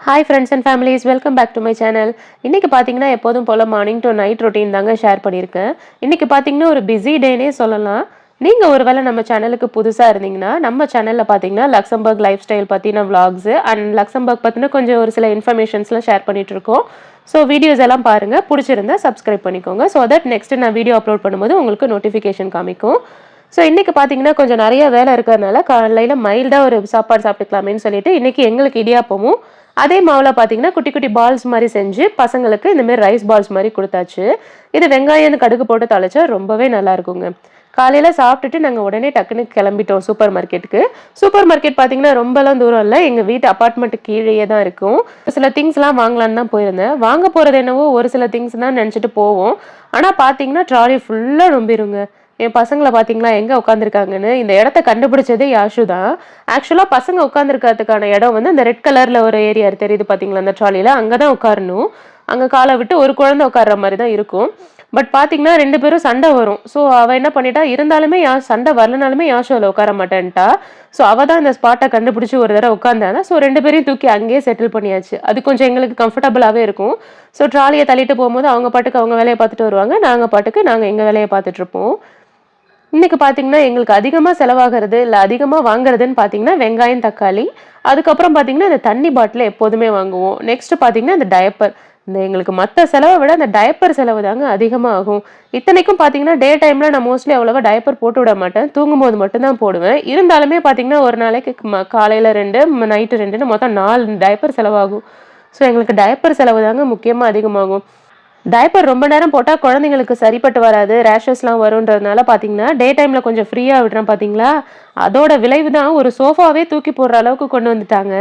Hi friends and families, welcome back to my channel. இன்னைக்கு பாத்தீங்கன்னா எப்போதும் போல மார்னிங் டு நைட் ரொட்டீன் தாங்க ஷேர் பண்ணியிருக்கேன். இன்னைக்கு பாத்தீங்கன்னா ஒரு பிஸி டேனே சொல்லலாம். நீங்க ஒருவேளை நம்ம சேனலுக்கு புதுசா இருந்தீங்கன்னா நம்ம சேனல்ல பாத்தீங்கன்னா லக்சம்பர்க் லைஃப் ஸ்டைல் பத்தின vlogs அண்ட் லக்சம்பர்க் பத்தின கொஞ்சம் ஒரு சில இன்ஃபர்மேஷன்ஸ்லாம் ஷேர் பண்ணிட்டு இருக்கோம். ஸோ வீடியோஸ் எல்லாம் பாருங்க, பிடிச்சிருந்தா சப்ஸ்கிரைப் பண்ணிக்கோங்க. ஸோ தட் நெக்ஸ்ட் நான் வீடியோ அப்லோட் பண்ணும்போது உங்களுக்கு நோட்டிஃபிகேஷன் காமிக்கும். ஸோ இன்னைக்கு பாத்தீங்கன்னா கொஞ்சம் நிறைய வேலை இருக்கிறதுனால காலையில மைல்டா ஒரு சாப்பாடு சாப்பிட்டுக்கலாமேன்னு சொல்லிட்டு இன்னைக்கு எங்களுக்கு இடியாப்பமும் அதே மாவுல பாத்தீங்கன்னா குட்டி குட்டி பால்ஸ் மாதிரி செஞ்சு பசங்களுக்கு இந்த மாதிரி ரைஸ் பால்ஸ் மாதிரி கொடுத்தாச்சு. இது வெங்காயம் கடுகு போட்டு தாளிச்சா ரொம்பவே நல்லா இருக்குங்க. காலையில சாப்பிட்டுட்டு நாங்க உடனே டக்குன்னு கிளம்பிட்டோம் சூப்பர் மார்க்கெட்டுக்கு. சூப்பர் மார்க்கெட் பாத்தீங்கன்னா ரொம்பலாம் தூரம் இல்லை, எங்க வீட்டு அபார்ட்மெண்ட் கீழேயே தான் இருக்கும். சில திங்ஸ் எல்லாம் வாங்கலான்னு தான் போயிருந்தேன். வாங்க போறது என்னவோ ஒரு சில திங்ஸ் தான் நினைச்சிட்டு போவோம். ஆனா பாத்தீங்கன்னா ட்ராலி ஃபுல்லா ரொம்பிருங்க. என் பசங்கள பாத்தீங்களா எங்க உட்காந்துருக்காங்கன்னு. இந்த இடத்த கண்டுபிடிச்சதே யாஷு தான். ஆக்சுவலா பசங்க உட்காந்துருக்கிறதுக்கான இடம் வந்து அந்த ரெட் கலர்ல ஒரு ஏரியா தெரியுது பாத்தீங்களா அந்த ட்ராலில, அங்கதான் உட்காரணும். அங்க காலை விட்டு ஒரு குழந்தை உட்கார்ற மாதிரி தான் இருக்கும். பட் பாத்தீங்கன்னா ரெண்டு பேரும் சண்டை வரும். ஸோ அவ என்ன பண்ணிட்டா, இருந்தாலுமே சண்டை வரலனாலுமே யாஷு அதில் உட்கார மாட்டேன்ட்டா. ஸோ அவ தான் இந்த ஸ்பாட்டை கண்டுபிடிச்சு ஒரு தடவை உட்காந்தாங்க. ஸோ ரெண்டு பேரையும் தூக்கி அங்கேயே செட்டில் பண்ணியாச்சு. அது கொஞ்சம் எங்களுக்கு கம்ஃபர்டபுளாகவே இருக்கும். ஸோ ட்ராலியை தள்ளிட்டு போகும்போது அவங்க பாட்டுக்கு அவங்க வேலையை பார்த்துட்டு வருவாங்க, நாங்கள் பாட்டுக்கு நாங்கள் எங்கள் வேலையை பார்த்துட்டு இருப்போம். இன்னைக்கு பாத்தீங்கன்னா எங்களுக்கு அதிகமா செலவாகிறது இல்ல அதிகமா வாங்குறதுன்னு பாத்தீங்கன்னா வெங்காயம் தக்காளி, அதுக்கப்புறம் பாத்தீங்கன்னா இந்த தண்ணி பாட்டில் எப்போதுமே வாங்குவோம். நெக்ஸ்ட் பாத்தீங்கன்னா இந்த டயப்பர். இந்த எங்களுக்கு மற்ற செலவை விட இந்த டயப்பர் செலவு தாங்க அதிகமா ஆகும். இத்தனைக்கும் பாத்தீங்கன்னா டே டைம்ல நான் மோஸ்ட்லி அவ்வளவா டயப்பர் போட்டு விட மாட்டேன், தூங்கும்போது மட்டும்தான் போடுவேன். இருந்தாலுமே பாத்தீங்கன்னா ஒரு நாளைக்கு காலையில 2 நைட்டு 2ன்னு மொத்தம் 4 டயப்பர் செலவாகும். ஸோ எங்களுக்கு டயப்பர் செலவு தாங்க முக்கியமா அதிகமாகும். டயப்பர் ரொம்ப நேரம் போட்டா குழந்தைங்களுக்கு சரிப்பட்டு வராது, ரேஷஸ்லாம் வருன்றதுனால பாத்தீங்கன்னா டே டைம்ல கொஞ்சம் ஃப்ரீயா விடுறேன் பாத்தீங்களா, அதோட விளைவு தான் ஒரு சோஃபாவே தூக்கி போடுற அளவுக்கு கொண்டு வந்துட்டாங்க.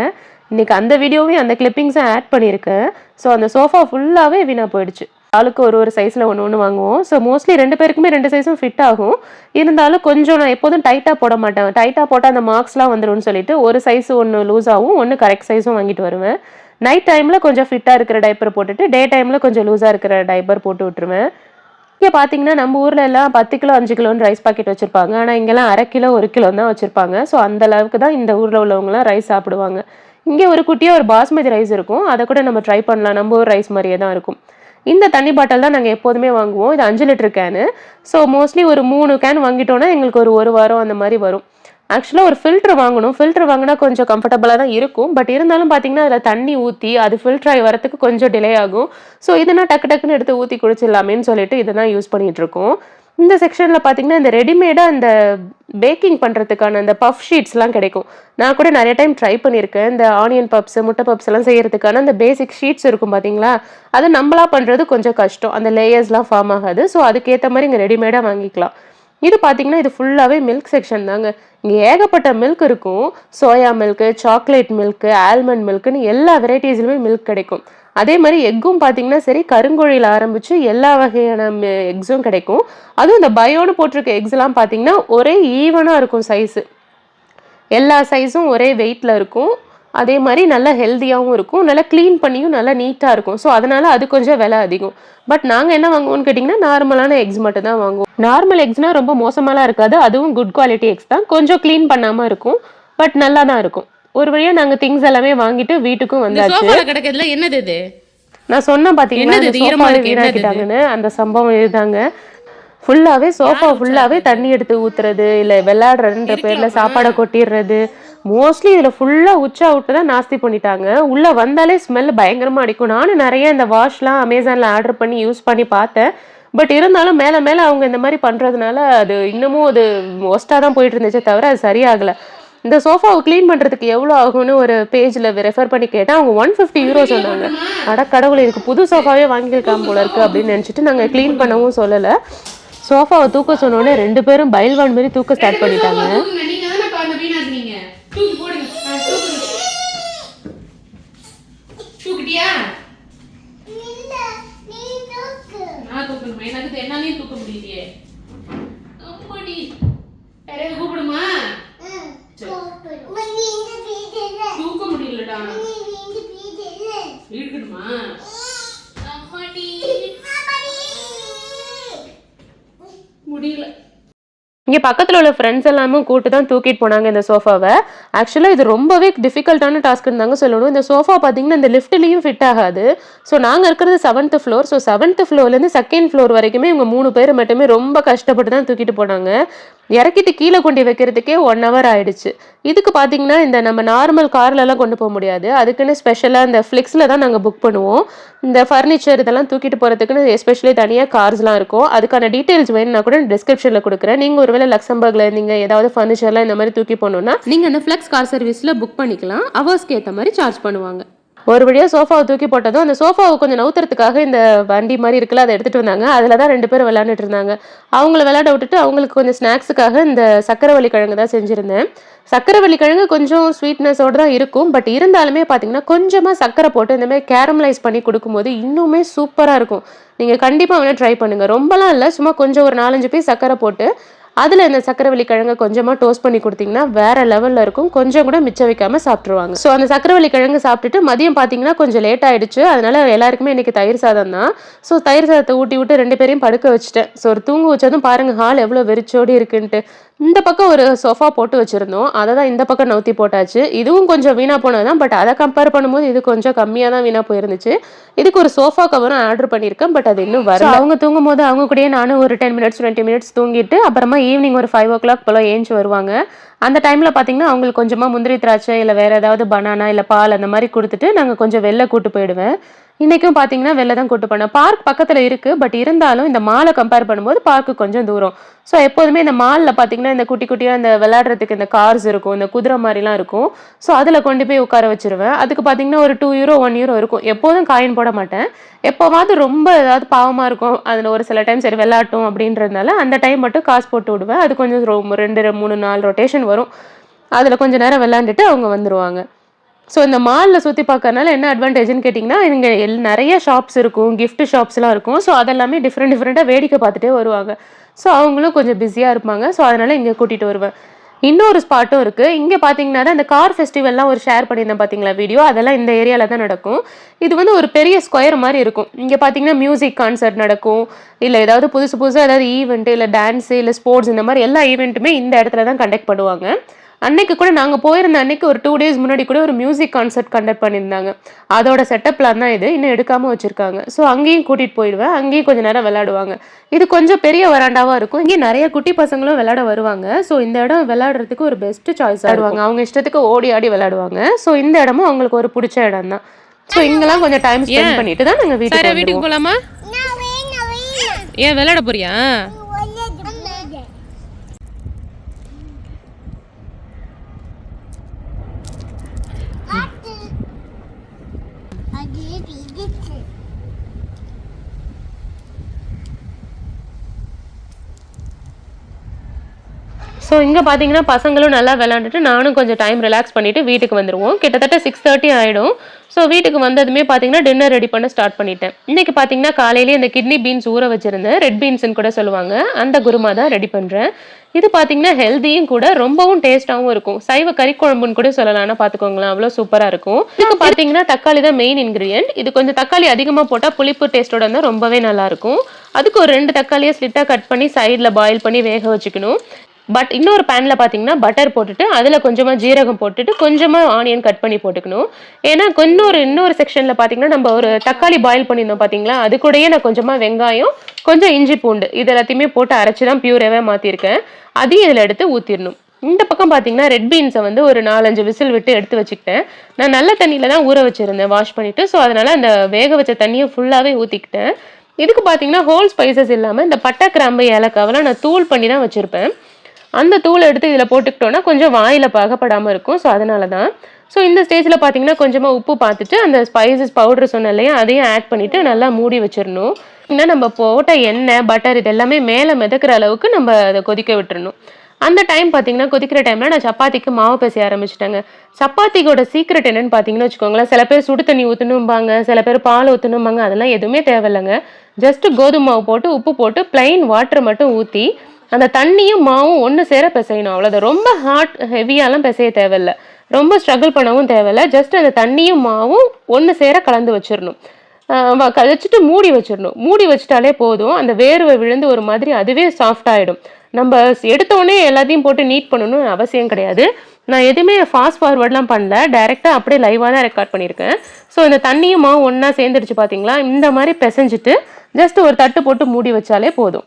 இன்னைக்கு அந்த வீடியோவையும் அந்த கிளிப்பிங்ஸும் ஆட் பண்ணியிருக்கேன். ஸோ அந்த சோஃபா ஃபுல்லாவே வீணா போயிடுச்சு. ஆளுக்கு ஒரு ஒரு சைஸ்ல ஒன்று ஒன்று வாங்குவோம். ஸோ மோஸ்ட்லி 2 பேருக்குமே 2 சைஸும் ஃபிட் ஆகும். இருந்தாலும் கொஞ்சம் நான் எப்போதும் டைட்டா போட மாட்டேன். டைட்டா போட்டா அந்த மார்க்ஸ்லாம் வந்துரும்னு சொல்லிட்டு ஒரு சைஸ் ஒன்று லூஸாவும் ஒன்று கரெக்ட் சைஸும் வாங்கிட்டு வருவேன். நைட் டைம்ல கொஞ்சம் ஃபிட்டா இருக்கிற டைப்பர் போட்டுட்டு டே டைம்ல கொஞ்சம் லூஸா இருக்கிற டைப்பர் போட்டு விட்டுருவேன். இங்க பாத்தீங்கன்னா நம்ம ஊர்ல எல்லாம் 10 கிலோ 5 கிலோன்னு ரைஸ் பாக்கெட் வச்சிருப்பாங்க. ஆனா இங்கெல்லாம் 1/2 கிலோ 1 கிலோ தான் வச்சிருப்பாங்க. ஸோ அந்த அளவுக்கு தான் இந்த ஊர்ல உள்ளவங்க எல்லாம் ரைஸ் சாப்பிடுவாங்க. இங்க ஒரு குட்டியா ஒரு பாஸ்மதி ரைஸ் இருக்கும், அதை கூட நம்ம ட்ரை பண்ணலாம். நம்ம ஊர் ரைஸ் மாதிரியே தான் இருக்கும். இந்த தண்ணி பாட்டில் தான் நாங்க எப்போதுமே வாங்குவோம். இது 5 லிட்டர் கேனு. ஸோ மோஸ்ட்லி ஒரு 3 கேன் வாங்கிட்டோம்னா எங்களுக்கு ஒரு வாரம் அந்த மாதிரி வரும். ஆக்சுவலா ஒரு ஃபில்டர் வாங்கணும். ஃபில்டர் வாங்குனா கொஞ்சம் கம்ஃபர்டபுளா தான் இருக்கும். பட் இருந்தாலும் பார்த்தீங்கன்னா, அதில தண்ணி ஊத்தி அது ஃபில்டர் ஆகி வரதுக்கு கொஞ்சம் டிலே ஆகும். ஸோ இதுனா டக்கு டக்குன்னு எடுத்து ஊத்தி குடிச்சிடலாமேன்னு சொல்லிட்டு இத தான் யூஸ் பண்ணிட்டு இருக்கோம். இந்த செக்ஷன்ல பார்த்தீங்கன்னா, இந்த ரெடிமேடா அந்த பேக்கிங் பண்றதுக்கான அந்த பஃப் ஷீட்ஸ்லாம் கிடைக்கும். நான் கூட நெறைய டைம் ட்ரை பண்ணியிருக்கேன். இந்த ஆனியன் பப்ஸ், முட்டை பப்ஸ் எல்லாம் செய்யறதுக்கான அந்த பேசிக் ஷீட்ஸ் இருக்கும் பார்த்தீங்களா? அத நம்பளா பண்றது கொஞ்சம் கஷ்டம். அந்த லேயர்ஸ்லாம் ஃபார்ம் ஆகாது. ஸோ அதுக்கேத்த மாரி இங்க ரெடிமேடா வாங்கிக்கலாம். இது பார்த்தீங்கன்னா, இது ஃபுல்லாவே மில்க் செக்ஷன் தாங்க. இங்க ஏகப்பட்ட மில்க் இருக்கும். Soya milk, chocolate milk, almond மில்க்குன்னு எல்லா வெரைட்டீஸ்லயுமே மில்க் கிடைக்கும். அதே மாரி எக்கும் பார்த்தீங்கன்னா சரி, கருங்கோழியில ஆரம்பிச்சு எல்லா வகையான எக்ஸும் கிடைக்கும். அதுவும் இந்த பயோன்னு போட்டிருக்க எக்ஸ்லாம் பார்த்தீங்கன்னா, ஒரே ஈவனா இருக்கும் சைஸு. எல்லா சைஸும் ஒரே வெயிட்ல இருக்கும். அதே மாரி நல்லா ஹெல்தியாவும் இருக்கும். நல்லா கிளீன் பண்ணியும் நல்லா நீட்டா இருக்கும். ஸோ அதனால அது கொஞ்சம் விலை அதிகம். பட் நாங்க என்ன வாங்குவோம்னு கேட்டீங்கன்னா, நார்மலான எக்ஸ் மட்டும் தான் வாங்குவோம். நார்மல் எக்ஸ்னா ரொம்ப மோசமாலாம் இருக்காது. அதுவும் குட் குவாலிட்டி எக்ஸ் தான். கொஞ்சம் கிளீன் பண்ணாம இருக்கும். பட் நல்லா தான் இருக்கும். ஒரு வழியா நாங்க திங்ஸ் எல்லாமே வாங்கிட்டு வீட்டுக்கும் வந்தாச்சு. சோஃபால கிடக்குதுல என்னது இது? நான் சொன்னேன் பாத்தீங்களா, இந்த சோஃபாவை வீணாக்கிட்டாங்கன்னு. அந்த சம்பவம் இதுதாங்க. ஃபுல்லாவே சோஃபா ஃபுல்லாவே தண்ணி எடுத்து ஊத்துறது, இல்ல விளையாடுறன்ற பேர்ல சாப்பாட கொட்டிடுறது. மோஸ்ட்லி இதுல ஃபுல்லா உச்சா விட்டு தான் நாஸ்தி பண்ணிட்டாங்க. உள்ள வந்தாலே ஸ்மெல் பயங்கரமா அடிக்கும். நானும் நிறைய இந்த வாஷ்லாம் அமேசான்ல ஆர்டர் பண்ணி யூஸ் பண்ணி பார்த்தேன். பட் இருந்தாலும் மேல மேல அவங்க இந்த மாதிரி பண்றதுனால அது இன்னமும் அது ஒஸ்டா தான் போயிட்டு இருந்துச்சே தவிர அது சரியாகல. இந்த சோஃபாவை கிளீன் பண்றதுக்கு எவ்வளோ ஆகும்னு ஒரு பேஜ்ல ரெஃபர் பண்ணி கேட்டேன். அவங்க 150 € சொன்னாங்க. அட கடவுளே, இதுக்கு புது சோஃபாவே வாங்கியிருக்காம போல இருக்கு அப்படின்னு நினைச்சிட்டு நாங்க கிளீன் பண்ணவும் சொல்லல. சோஃபாவை தூக்க சொன்னோடனே 2 பேரும் பைல்வான் மாதிரி தூக்க ஸ்டார்ட் பண்ணிட்டாங்க. தூக்க முடியலடா. முடியல. இங்க பக்கத்துல உள்ள ஃப்ரெண்ட்ஸ் எல்லாமே கூட்டு தான் தூக்கிட்டு போனாங்க இந்த சோஃபாவ. ஆக்சுவலா இது ரொம்பவே டிஃபிகல்ட்டான டாஸ்க்ன்னு தாங்க சொல்லணும். இந்த சோஃபா பார்த்தீங்கன்னா, இந்த லிஃப்ட்லயும் ஃபிட் ஆகாது. ஸோ நாங்க இருக்கிறது 7த் ஃப்ளோர். ஸோ 7த் ஃப்ளோர்லேருந்து 2nd ஃப்ளோர் வரைக்குமே இவங்க 3 பேர் மட்டுமே ரொம்ப கஷ்டப்பட்டு தான் தூக்கிட்டு போனாங்க. இறக்கிட்டு கீழ கொண்டு வைக்கிறதுக்கே 1 ஹவர் ஆயிடுச்சு. இதுக்கு பார்த்தீங்கன்னா, இந்த நம்ம நார்மல் கார்லலாம் கொண்டு போ முடியாது. அதுக்குன்னு ஸ்பெஷலா இந்த ஃப்ளிக்ஸ்ல தான் நாங்க புக் பண்ணுவோம். இந்த ஃபர்னிச்சர் இதெல்லாம் தூக்கிட்டு போறதுக்குன்னு எஸ்பெஷலி தனியா கார்ஸ்லாம் இருக்கும். அதுக்கான டீட்டெயில்ஸ் வேணும்னா கூட டிஸ்கிரிப்ஷன்ல குடுக்குறேன். நீங்க ஒருவேளை லக்சம்பர்க்ல இருந்தீங்க, ஏதாவது ஃபர்னிச்சர்லாம் இந்த மாரி தூக்கி போணும்னா, நீங்க அந்த ஃப்ளெக்ஸ் கார் சர்வீஸ்ல புக் பண்ணிக்கலாம். ஹவர்ஸ்க்கு ஏத்த மாரி சார்ஜ் பண்ணுவாங்க. ஒரு வழியா சோஃபாவ தூக்கி போட்டதும், அந்த சோஃபாவ கொஞ்சம் நவுத்துறதுக்காக இந்த வண்டி மாரி இருக்குல்ல, அத எடுத்துட்டு வந்தாங்க. அதுல தான் 2 பேரும் விளையாண்டுட்டு இருந்தாங்க. அவங்கள விளையாட விட்டுட்டு, அவங்களுக்கு கொஞ்சம் ஸ்நாக்ஸுக்காக இந்த சர்க்கரைவள்ளி கிழங்கு தான் செஞ்சிருந்தேன். சர்க்கரைவள்ளி கிழங்கு கொஞ்சம் ஸ்வீட்னஸோட தான் இருக்கும். பட் இருந்தாலுமே பார்த்தீங்கன்னா, கொஞ்சமா சர்க்கரை போட்டு இந்த மாரி கேரமலைஸ் பண்ணி குடுக்கும்போது இன்னுமே சூப்பரா இருக்கும். நீங்க கண்டிப்பா வேணா ட்ரை பண்ணுங்க. ரொம்பலாம் இல்ல, சும்மா கொஞ்சம் ஒரு 4, 5 பீஸ் சர்க்கரை போட்டு அதுல இந்த சர்க்கரைவள்ளி கிழங்க கொஞ்சமா டோஸ்ட் பண்ணி குடுத்தீங்கன்னா, வேற லெவல்ல இருக்கும். கொஞ்சம் கூட மிச்சம் வைக்காம சாப்ட்டுருவாங்க. ஸோ அந்த சர்க்கரைவள்ளி கிழங்கு சாப்ட்டுட்டு மதியம் பார்த்தீங்கன்னா, கொஞ்சம் லேட் ஆயிடுச்சு. அதனால எல்லாருக்குமே இன்னைக்கு தயிர் சாதம் தான். ஸோ தயிர் சாதத்த ஊட்டி விட்டு 2 பேரையும் படுக்க வச்சுட்டேன். ஸோ ஒரு தூங்க வச்சதும் பாருங்க ஹால் எவ்ளோ வெறிச்சோடி இருக்குன்ட்டு. இந்த பக்கம் ஒரு சோஃபா போட்டு வச்சிருந்தோம். அத தான் இந்த பக்கம் நவுத்தி போட்டாச்சு. இதுவும் கொஞ்சம் வீணா போனது தான். பட் அத கம்பேர் பண்ணும்போது இது கொஞ்சம் கம்மியா தான் வீணா போயிருந்துச்சு. இதுக்கு ஒரு சோஃபா கவரும் ஆர்டர் பண்ணியிருக்கேன். பட் அது இன்னும் வரல. அவங்க தூங்கும்போது அவங்க கூடயே நானும் ஒரு 10 மினிட்ஸ் 20 மினிட்ஸ் தூங்கிட்டு, அப்புறமா ஈவினிங் ஒரு 5:00 போல ஏஞ்சி வருவாங்க. அந்த டைம்ல பார்த்தீங்கன்னா, அவங்களுக்கு கொஞ்சமா முந்திரி திராட்சை, இல்ல வேற ஏதாவது பனானா, இல்ல பால் அந்த மாரி குடுத்துட்டு, நாங்க கொஞ்சம் வெளில கூட்டு போயிடுவேன். இன்னைக்கும் பார்த்தீங்கன்னா, வெளில தான் கூட்டு போனேன். பார்க் பக்கத்துல இருக்கு. பட் இருந்தாலும் இந்த மால கம்பேர் பண்ணும்போது பார்க் கொஞ்சம் தூரம். ஸோ எப்போதுமே இந்த மால்ல பார்த்தீங்கன்னா, இந்த குட்டி குட்டியா இந்த விளையாடுறதுக்கு இந்த கார்ஸ் இருக்கும். இந்த குதிரை மாரிலாம் இருக்கும். ஸோ அதுல கொண்டு போய் உட்கார வச்சுருவேன். அதுக்கு பார்த்தீங்கன்னா, ஒரு €2 €1 இருக்கும். எப்போதும் காயின் போட மாட்டேன். எப்போவாவது ரொம்ப ஏதாவது பாவமா இருக்கும். அதுல ஒரு சில டைம் சரி விளையாட்டும் அப்படின்றதுனால, அந்த டைம் மட்டும் காசு போட்டு விடுவேன். அது கொஞ்சம் 2, 3, 4 ரொட்டேஷன் வரும். அதுல கொஞ்ச நேரம் விளையாண்டுட்டு அவங்க வந்துருவாங்க. ஸோ இந்த மால்ல சுத்தி பார்க்கறனால என்ன அட்வான்டேஜ்ன்னு கேட்டீங்கன்னா, இங்க நெறைய ஷாப்ஸ் இருக்கும். கிஃப்ட் ஷாப்ஸ்லாம் இருக்கும். ஸோ அதெல்லாமே டிஃபரெண்ட்டா வேடிக்கை பார்த்துட்டே வருவாங்க. ஸோ அவங்களும் கொஞ்சம் பிஸியா இருப்பாங்க. ஸோ அதனால இங்க கூட்டிட்டு வருவேன். இன்னொரு ஸ்பாட்டும் இருக்கு. இங்க பார்த்தீங்கன்னா தான் இந்த கார் ஃபெஸ்டிவல்லாம் ஒரு ஷேர் பண்ணியிருந்தேன் பார்த்தீங்களா வீடியோ, அதெல்லாம் இந்த ஏரியால தான் நடக்கும். இது வந்து ஒரு பெரிய ஸ்கொயர் மாரி இருக்கும். இங்க பார்த்தீங்கன்னா மியூசிக் கான்சர்ட் நடக்கும். இல்ல ஏதாவது புதுசு புதுசா ஏதாவது ஈவென்ட், இல்ல டான்ஸ், இல்ல ஸ்போர்ட்ஸ் இந்த மாரி எல்லா ஈவென்ட்டுமே இந்த இடத்துல தான் கண்டக்ட் பண்ணுவாங்க. அன்னைக்கு கூட நாங்க போயிருந்த அன்னைக்கு ஒரு 2 டேஸ் முன்னாடி கூட ஒரு மியூசிக் கான்சர்ட் கண்டக்ட் பண்ணியிருந்தாங்க. அதோட செட்டப் பிளான் தான் இது. இன்னும் எடுக்காம வச்சிருக்காங்க. ஸோ அங்கேயும் கூட்டிட்டு போயிடுவேன். அங்கேயும் கொஞ்ச நேரம் விளையாடுவாங்க. இது கொஞ்சம் பெரிய வராண்டாவா இருக்கும். இங்கே நெறைய குட்டி பசங்களும் விளையாட வருவாங்க. ஸோ இந்த இடம் விளையாடுறதுக்கு ஒரு பெஸ்ட் சாய்ஸா இருக்கும். அவங்க இஷ்டத்துக்கு ஓடி ஆடி விளையாடுவாங்க. ஸோ இந்த இடமும் அவங்களுக்கு ஒரு புடிச்ச இடம் தான். ஸோ இங்கெல்லாம் கொஞ்சம் டைம் ஸ்பெண்ட் பண்ணிட்டு தான் நாங்க வீட்டுக்கு போலாமா? ஏன் விளையாட போறியா? ஸோ இங்க பார்த்தீங்கன்னா, பசங்களும் நல்லா விளையாண்டுட்டு, நானும் கொஞ்சம் டைம் ரிலாக்ஸ் பண்ணிட்டு வீட்டுக்கு வந்துருவோம். கிட்டத்தட்ட 6:30 ஆயிடும். ஸோ வீட்டுக்கு வந்ததுமே பார்த்தீங்கன்னா, டின்னர் ரெடி பண்ண ஸ்டார்ட் பண்ணிட்டேன். இன்னைக்கு பார்த்தீங்கன்னா, காலையிலேயே இந்த கிட்னி பீன்ஸ் ஊற வச்சிருந்தேன். ரெட் பீன்ஸ்ன்னு கூட சொல்லுவாங்க. அந்த குருமா தான் ரெடி பண்றேன். இது பார்த்தீங்கன்னா, ஹெல்தியும் கூட, ரொம்பவும் டேஸ்ட்டாவும் இருக்கும். சைவ கறி குழம்புன்னு கூட சொல்லலாம்னா பார்த்துக்கோங்களேன். அவ்வளோ சூப்பரா இருக்கும். இதுக்கு பார்த்தீங்கன்னா, தக்காளி தான் மெயின் இன்கிரியன்ட். இது கொஞ்சம் தக்காளி அதிகமா போட்டா புளிப்பு டேஸ்ட்டோட இருந்தா ரொம்பவே நல்லா இருக்கும். அதுக்கு ஒரு 2 தக்காளிய ஸ்லிட்டா கட் பண்ணி சைடுல பாயில் பண்ணி வேக வச்சுக்கணும். பட் இன்னொரு பேன்ல பார்த்தீங்கன்னா, பட்டர் போட்டுட்டு, அதுல கொஞ்சமா ஜீரகம் போட்டுட்டு, கொஞ்சமா ஆனியன் கட் பண்ணி போட்டுக்கணும். ஏன்னா இன்னொரு செக்ஷன்ல பார்த்தீங்கன்னா, நம்ம ஒரு தக்காளி பாயில் பண்ணியிருந்தோம் பார்த்தீங்களா, அது கூடயே நான் கொஞ்சமா வெங்காயம், கொஞ்சம் இஞ்சி பூண்டு இது எல்லாத்தையுமே போட்டு அரைச்சு தான் பியூராவே மாத்திருக்கேன். அதையும் இதுல எடுத்து ஊத்திரணும். இந்த பக்கம் பார்த்தீங்கன்னா, ரெட் பீன்ஸை வந்து ஒரு 4, 5 விசில் விட்டு எடுத்து வச்சுக்கிட்டேன். நான் நல்ல தண்ணியில தான் ஊற வச்சிருந்தேன் வாஷ் பண்ணிட்டு. ஸோ அதனால அந்த வேக வச்ச தண்ணியை ஃபுல்லாவே ஊத்திக்கிட்டேன். இதுக்கு பார்த்தீங்கன்னா, ஹோல் ஸ்பைசஸ் இல்லாம இந்த பட்டை, கிராம்பு, ஏலக்காவெல்லாம் நான் தூள் பண்ணி தான் வச்சிருப்பேன். அந்த தூளை எடுத்து இதில் போட்டுக்கிட்டோன்னா கொஞ்சம் வாயில் பகப்படாமல் இருக்கும். ஸோ அதனால தான். ஸோ இந்த ஸ்டேஜில் பார்த்தீங்கன்னா, கொஞ்சமாக உப்பு பார்த்துட்டு அந்த ஸ்பைசஸ் பவுடர் சொன்னேன் இல்லையா, அதையும் ஆட் பண்ணிவிட்டு நல்லா மூடி வச்சிடணும். இன்னும் நம்ம போட்ட எண்ணெய், பட்டர் இது எல்லாமே மேலே மிதக்கிற அளவுக்கு நம்ம அதை கொதிக்க விட்டுறணும். அந்த டைம் பார்த்தீங்கன்னா, கொதிக்கிற டைமில் நான் சப்பாத்திக்கு மாவு பேச ஆரம்பிச்சிட்டேங்க. சப்பாத்திக்கோட சீக்ரெட் என்னன்னு பார்த்தீங்கன்னு வச்சுக்கோங்களேன், சில பேர் சுடு தண்ணி ஊற்றணும்பாங்க, சில பேர் பால் ஊற்றணும்பாங்க. அதெல்லாம் எதுவுமே தேவையில்லைங்க. ஜஸ்ட் கோதுமை மாவு போட்டு, உப்பு போட்டு, பிளைன் வாட்டர் மட்டும் ஊற்றி அந்த தண்ணியும் மாவும் ஒன்று சேர பிசையணும். அவ்வளோதான். ரொம்ப ஹெவியாலாம் பிசைய தேவையில்ல. ரொம்ப ஸ்ட்ரகிள் பண்ணவும் தேவையில்ல. ஜஸ்ட் அந்த தண்ணியும் மாவும் ஒன்று சேர கலந்து வச்சிடணும். வச்சுட்டு மூடி வச்சிடணும். மூடி வச்சுட்டாலே போதும். அந்த வேர்வை விழுந்து ஒரு மாதிரி அதுவே சாஃப்ட் ஆயிடும். நம்ம எடுத்தோடனே எல்லாத்தையும் போட்டு நீட் பண்ணணும்னு அவசியம் கிடையாது. நான் எதுவுமே ஃபாஸ்ட் ஃபார்வர்ட்லாம் பண்ணல. டைரக்டா அப்படியே லைவா தான் ரெக்கார்ட் பண்ணியிருக்கேன். ஸோ இந்த தண்ணியும் மாவும் ஒண்ணா சேர்ந்துடுச்சு பார்த்தீங்களா? இந்த மாதிரி பிசைஞ்சிட்டு ஜஸ்ட் ஒரு தட்டு போட்டு மூடி வச்சாலே போதும்.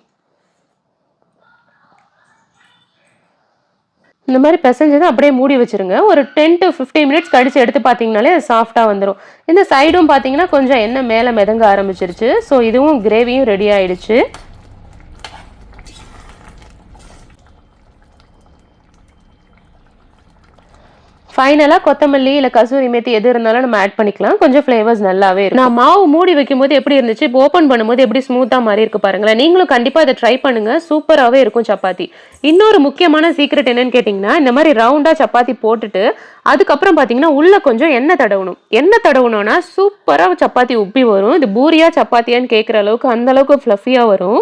இந்த மாதிரி பிசைஞ்சதை அப்படியே மூடி வச்சிருங்க. ஒரு 10 to 15 மினிட்ஸ் கழிச்சு எடுத்து பார்த்தீங்கனாலே அது சாஃப்டா வந்துடும். இந்த சைடும் பார்த்தீங்கன்னா கொஞ்சம் எண்ணெய் மேலே மிதங்க ஆரம்பிச்சிருச்சு. ஸோ இதுவும் கிரேவியும் ரெடி ஆயிடுச்சு. ஃபைனலா கொத்தமல்லி இல்ல கசூரி மேத்தி எது இருந்தாலும் நம்ம ஆட் பண்ணிக்கலாம். கொஞ்சம் ஃப்ளேவர்ஸ் நல்லாவே இருக்கும். நான் மாவு மூடி வைக்கும்போது எப்படி இருந்துச்சு, இப்போ ஓப்பன் பண்ணும்போது எப்படி ஸ்மூத்தா மாறி இருக்கு பாருங்களேன். நீங்களும் கண்டிப்பா இதை ட்ரை பண்ணுங்க. சூப்பராகவே இருக்கும் சப்பாத்தி. இன்னொரு முக்கியமான சீக்ரெட் என்னன்னு கேட்டிங்கன்னா, இந்த மாதிரி ரவுண்டா சப்பாத்தி போட்டுட்டு அதுக்கப்புறம் பார்த்தீங்கன்னா உள்ள கொஞ்சம் எண்ணெய் தடவணும். எண்ணெய் தடவணும்னா சூப்பரா சப்பாத்தி உப்பி வரும். இது பூரியா சப்பாத்தியான்னு கேட்குற அளவுக்கு அந்த அளவுக்கு ஃப்ளஃபியா வரும்.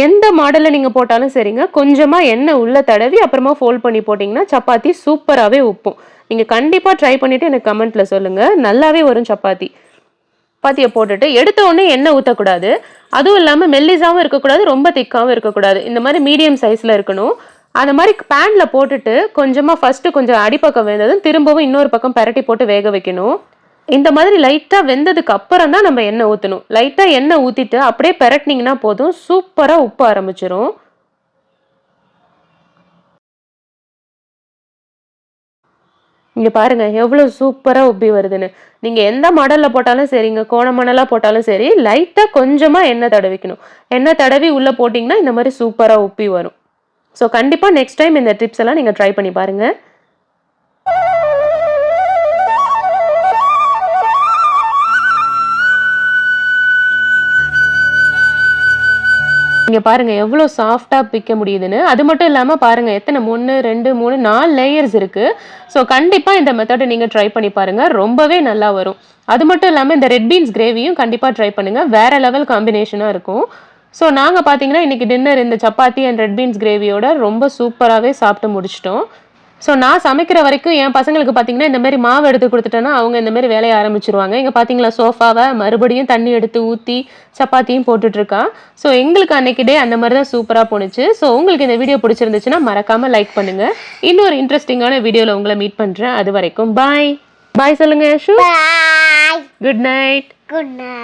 எந்த மாடல்ல நீங்க போட்டாலும் சரிங்க, கொஞ்சமா எண்ணெய் உள்ள தடவி அப்புறமா ஃபோல்ட் பண்ணி போட்டீங்கன்னா சப்பாத்தி சூப்பராகவே உப்பும். நீங்க கண்டிப்பா ட்ரை பண்ணிட்டு எனக்கு கமெண்ட்ல சொல்லுங்க. நல்லாவே வரும் சப்பாத்தி. சப்பாத்தியை போட்டுட்டு எடுத்த உடனே எண்ணெய் ஊற்றக்கூடாது. அதுவும் இல்லாமல் மெல்லிசாவும் இருக்கக்கூடாது, ரொம்ப திக்காவும் இருக்கக்கூடாது. இந்த மாதிரி மீடியம் சைஸ்ல இருக்கணும். அந்த மாதிரி பேன்ல போட்டுட்டு கொஞ்சமா ஃபர்ஸ்ட் கொஞ்சம் அடிப்பக்கம் வெந்ததும் திரும்பவும் இன்னொரு பக்கம் பரட்டி போட்டு வேக வைக்கணும். இந்த மாதிரி லைட்டா வெந்ததுக்கு அப்புறம் தான் நம்ம எண்ணெய் ஊற்றணும். லைட்டா எண்ணெய் ஊத்திட்டு அப்படியே பெரட்டினீங்கன்னா போதும், சூப்பரா உப்ப ஆரம்பிச்சிரும். இங்க பாருங்க எவ்வளவு சூப்பரா உப்பி வருதுன்னு. நீங்க எந்த மாடல்ல போட்டாலும் சரிங்க, கோணமானலா போட்டாலும் சரி, லைட்டா கொஞ்சமா எண்ணெய் தடவிக்கணும். எண்ணெய் தடவி உள்ள போட்டீங்கன்னா இந்த மாதிரி சூப்பரா உப்பி வரும். ஸோ கண்டிப்பா நெக்ஸ்ட் டைம் இந்த டிப்ஸ் எல்லாம் நீங்க ட்ரை பண்ணி பாருங்க. இங்க பாருங்க எவ்வளவு சாஃப்டா பிக்க முடியுதுன்னு. அது மட்டும் இல்லாம பாருங்க எத்தனை 1, 2, 3, 4 லேயர்ஸ் இருக்கு. ஸோ கண்டிப்பா இந்த மெத்தடை நீங்க ட்ரை பண்ணி பாருங்க. ரொம்பவே நல்லா வரும். அது மட்டும் இல்லாம இந்த ரெட் பீன்ஸ் கிரேவியும் கண்டிப்பா ட்ரை பண்ணுங்க. வேற லெவல் காம்பினேஷனா இருக்கும். ஸோ நாங்க பாத்தீங்கன்னா இன்னைக்கு டின்னர் இந்த சப்பாத்தி அண்ட் ரெட் பீன்ஸ் கிரேவியோட ரொம்ப சூப்பராகவே சாப்பிட்டு முடிச்சிட்டோம். ஸோ நான் சமைக்கிற வரைக்கும் என் பசங்களுக்கு பார்த்தீங்கன்னா இந்த மாதிரி மாவு எடுத்து கொடுத்துட்டேன்னா அவங்க இந்த மாதிரி வேலையை ஆரம்பிச்சிருவாங்க. இங்கே பார்த்தீங்களா சோஃபாவை மறுபடியும் தண்ணி எடுத்து ஊற்றி சப்பாத்தியும் போட்டுட்ருக்கா. ஸோ எங்களுக்கு அன்னைக்கு டே அந்த மாதிரி தான் சூப்பராக போணுச்சு. ஸோ உங்களுக்கு இந்த வீடியோ பிடிச்சிருந்துச்சுன்னா மறக்காமல் லைக் பண்ணுங்கள். இன்னொரு இன்ட்ரெஸ்டிங்கான வீடியோவில் உங்களை மீட் பண்ணுறேன். அது வரைக்கும் பாய் பாய் சொல்லுங்க Yashu. Good night. Good night.